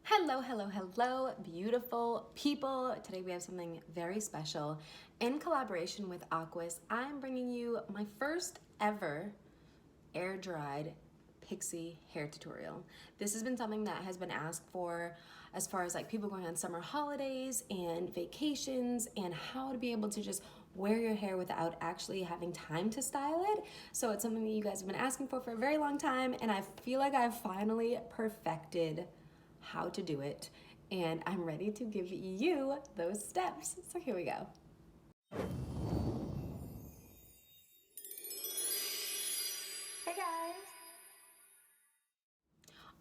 Hello, hello, hello, beautiful people. Today we have something very special. In collaboration with AQUIS, I'm bringing you my first ever air-dried pixie hair tutorial. This has been something that has been asked for as far as like people going on summer holidays and vacations and how to be able to just wear your hair without actually having time to style it. So it's something that you guys have been asking for a very long time, and I feel like I've finally perfected how to do it, and I'm ready to give you those steps. So here we go. Hey guys.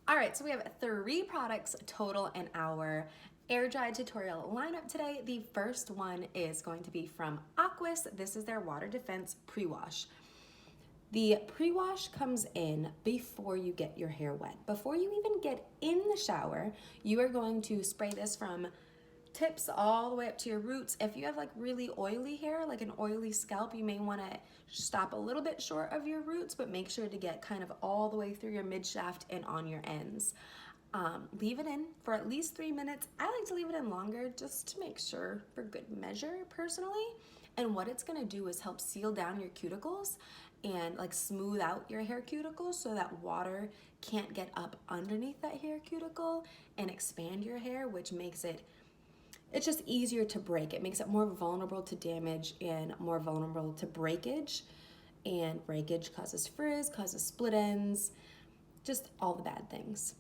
All right, so we have 3 products total in our air dry tutorial lineup today. The first one is going to be from AQUIS. This is their water defense pre-wash. The pre-wash comes in before you get your hair wet. Before you even get in the shower, you are going to spray this from tips all the way up to your roots. If you have like really oily hair, like an oily scalp, you may want to stop a little bit short of your roots, but make sure to get kind of all the way through your mid shaft and on your ends. Leave it in for at least 3 minutes. I like to leave it in longer just to make sure, for good measure personally. And what it's gonna do is help seal down your cuticles and like smooth out your hair cuticles so that water can't get up underneath that hair cuticle and expand your hair, which makes it's just easier to break. It makes it more vulnerable to damage and more vulnerable to breakage. And breakage causes frizz, causes split ends, just all the bad things.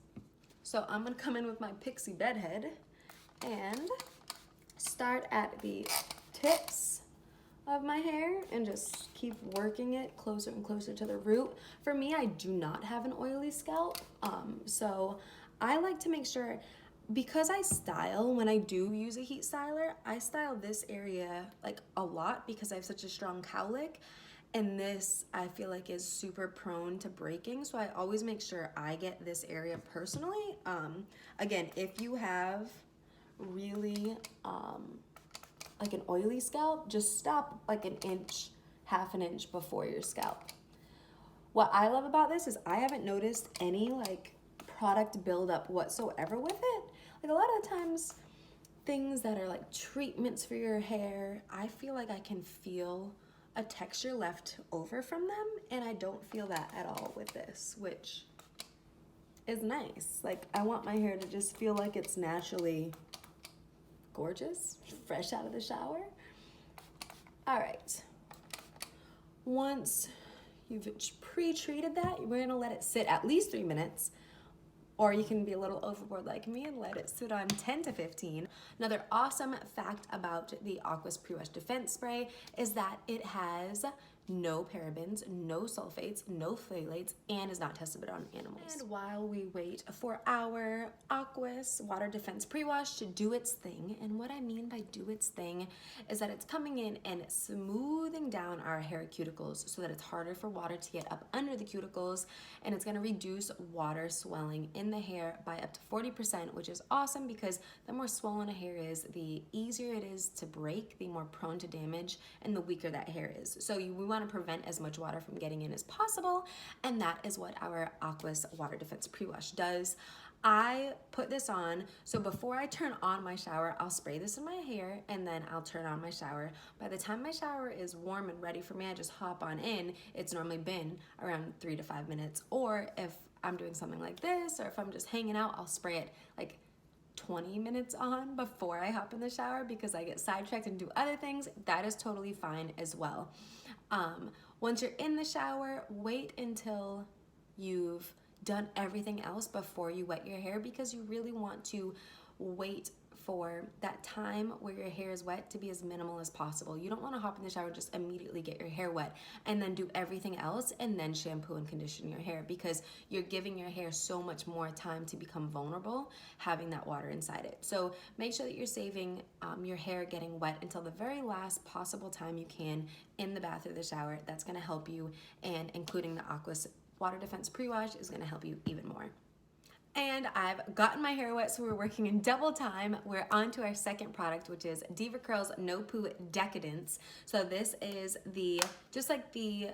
So I'm gonna come in with my pixie bedhead and start at the tips of my hair and just keep working it closer and closer to the root. For me, I do not have an oily scalp, so I like to make sure, because I style, when I do use a heat styler, I style this area like a lot because I have such a strong cowlick, and this I feel like is super prone to breaking, so I always make sure I get this area personally. Again, if you have really like an oily scalp, just stop like an inch, half an inch before your scalp. What I love about this is I haven't noticed any like product buildup whatsoever with it. Like a lot of times things that are like treatments for your hair, I feel like I can feel a texture left over from them, and I don't feel that at all with this, which is nice. Like I want my hair to just feel like it's naturally gorgeous, fresh out of the shower. All right, once you've pre-treated that, we're gonna let it sit at least 3 minutes, or you can be a little overboard like me and let it sit on 10 to 15. Another awesome fact about the AQUIS Pre-Wash Defense Spray is that it has no parabens, no sulfates, no phthalates, and is not tested on animals. And while we wait for our AQUIS Water Defense Pre-Wash to do its thing, and what I mean by do its thing is that it's coming in and smoothing down our hair cuticles so that it's harder for water to get up under the cuticles, and it's gonna reduce water swelling in the hair by up to 40%, which is awesome because the more swollen a hair is, the easier it is to break, the more prone to damage, and the weaker that hair is. So we want to prevent as much water from getting in as possible, and that is what our AQUIS Water Defense Pre-Wash does. I put this on, so before I turn on my shower, I'll spray this in my hair and then I'll turn on my shower. By the time my shower is warm and ready for me, I just hop on in. It's normally been around 3 to 5 minutes, or if I'm doing something like this, or if I'm just hanging out, I'll spray it like 20 minutes on before I hop in the shower because I get sidetracked and do other things. That is totally fine as well. Once you're in the shower, wait until you've done everything else before you wet your hair, because you really want to wait for that time where your hair is wet to be as minimal as possible. You don't want to hop in the shower and just immediately get your hair wet and then do everything else and then shampoo and condition your hair, because you're giving your hair so much more time to become vulnerable having that water inside it. So make sure that you're saving your hair getting wet until the very last possible time you can in the bath or the shower. That's going to help you, and including the AQUIS Water Defense Pre-Wash is going to help you even more. And I've gotten my hair wet, so we're working in double time. We're on to our second product, which is DevaCurl No Poo Decadence. So this is just like the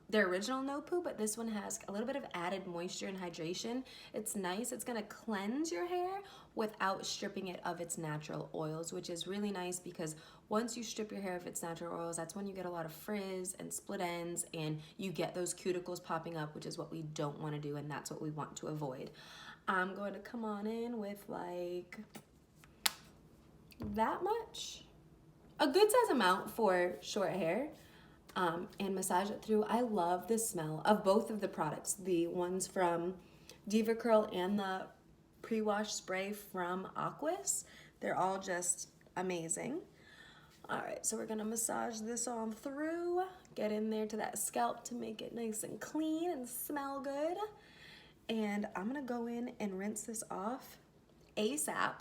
their original No Poo, but this one has a little bit of added moisture and hydration. It's nice. It's gonna cleanse your hair without stripping it of its natural oils, which is really nice because once you strip your hair of its natural oils, that's when you get a lot of frizz and split ends and you get those cuticles popping up, which is what we don't want to do, and that's what we want to avoid. I'm going to come on in with like that much, a good size amount for short hair, and massage it through. I love the smell of both of the products, the ones from DevaCurl and the pre-wash spray from AQUIS. They're all just amazing. All right, so we're gonna massage this on through, get in there to that scalp to make it nice and clean and smell good. And I'm gonna go in and rinse this off ASAP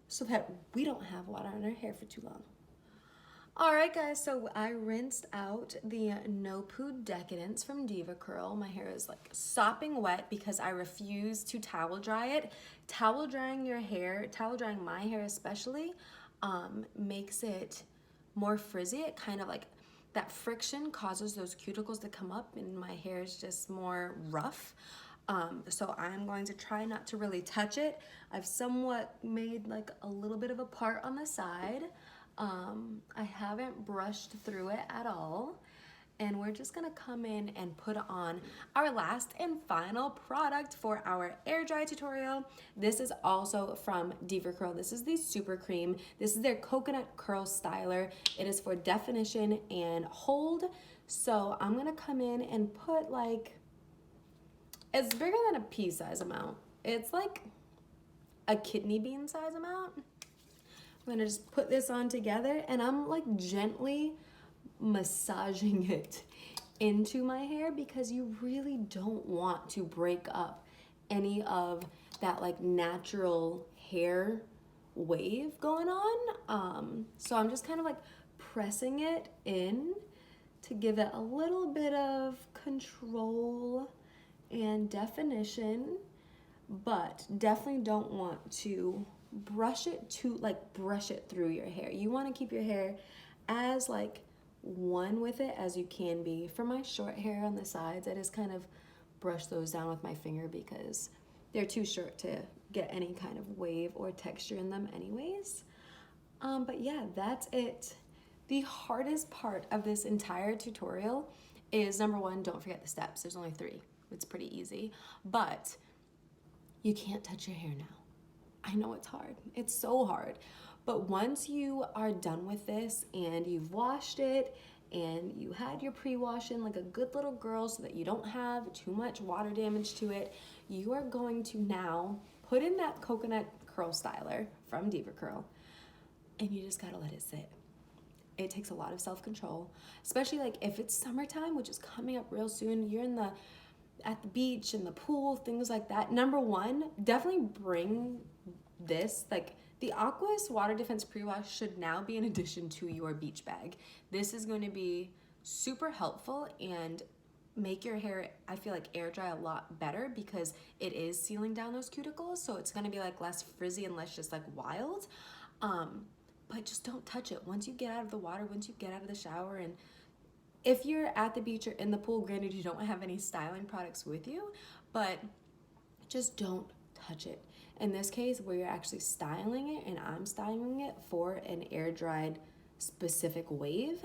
so that we don't have water on our hair for too long. All right, guys, so I rinsed out the No Poo Decadence from DevaCurl. My hair is like sopping wet because I refuse to towel dry it. Towel drying your hair, towel drying my hair especially, makes it more frizzy. It kind of like, that friction causes those cuticles to come up and my hair is just more rough. So I'm going to try not to really touch it. I've somewhat made like a little bit of a part on the side. I haven't brushed through it at all. And we're just gonna come in and put on our last and final product for our air dry tutorial. This is also from DevaCurl. This is the Super Cream. This is their coconut curl styler. It is for definition and hold. So I'm gonna come in and put like, it's bigger than a pea size amount. It's like a kidney bean size amount. I'm gonna just put this on together and I'm like gently massaging it into my hair because you really don't want to break up any of that like natural hair wave going on. So I'm just kind of like pressing it in to give it a little bit of control and definition, but definitely don't want to brush it through your hair. You want to keep your hair as like one with it as you can be. For my short hair on the sides, I just kind of brush those down with my finger because they're too short to get any kind of wave or texture in them anyways. But yeah, that's it. The hardest part of this entire tutorial is, number one, don't forget the steps. There's only 3. It's pretty easy, but you can't touch your hair now. I know it's hard. It's so hard. But once you are done with this and you've washed it and you had your pre-wash in like a good little girl so that you don't have too much water damage to it, you are going to now put in that coconut curl styler from DevaCurl and you just gotta let it sit. It takes a lot of self-control, especially like if it's summertime, which is coming up real soon. You're at the beach, in the pool, things like that. Number one, definitely bring this, like the AQUIS Water Defense Pre-Wash should now be in addition to your beach bag. This is going to be super helpful and make your hair, I feel like, air dry a lot better because it is sealing down those cuticles. So it's going to be like less frizzy and less just like wild. But just don't touch it. Once you get out of the water, once you get out of the shower, and if you're at the beach or in the pool, granted you don't have any styling products with you, but just don't touch it. In this case, where you're actually styling it and I'm styling it for an air dried specific wave,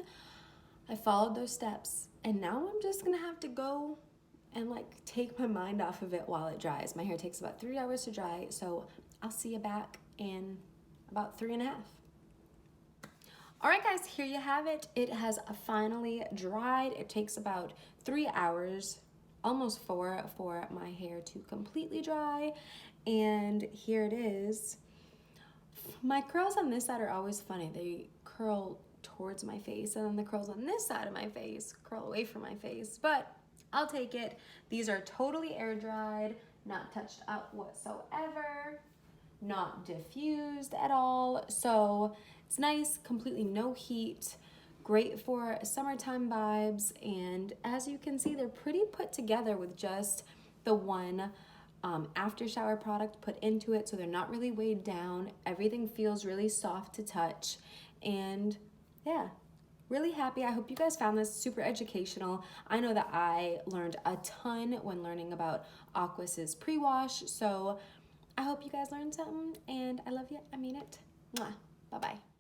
I followed those steps and now I'm just gonna have to go and like take my mind off of it while it dries. My hair takes about 3 hours to dry, so I'll see you back in about 3.5. All right, guys, here you have it. It has finally dried. It takes about 3 hours, almost 4, for my hair to completely dry. And here it is. My curls on this side are always funny. They curl towards my face, and then the curls on this side of my face curl away from my face, but I'll take it. These are totally air dried, not touched up whatsoever, not diffused at all. So it's nice, completely no heat, great for summertime vibes. And as you can see, they're pretty put together with just the one after shower product put into it, so they're not really weighed down. Everything feels really soft to touch, and yeah, really happy. I hope you guys found this super educational. I know that I learned a ton when learning about AQUIS's pre-wash, so I hope you guys learned something, and I love you. I mean it. Mwah. Bye-bye.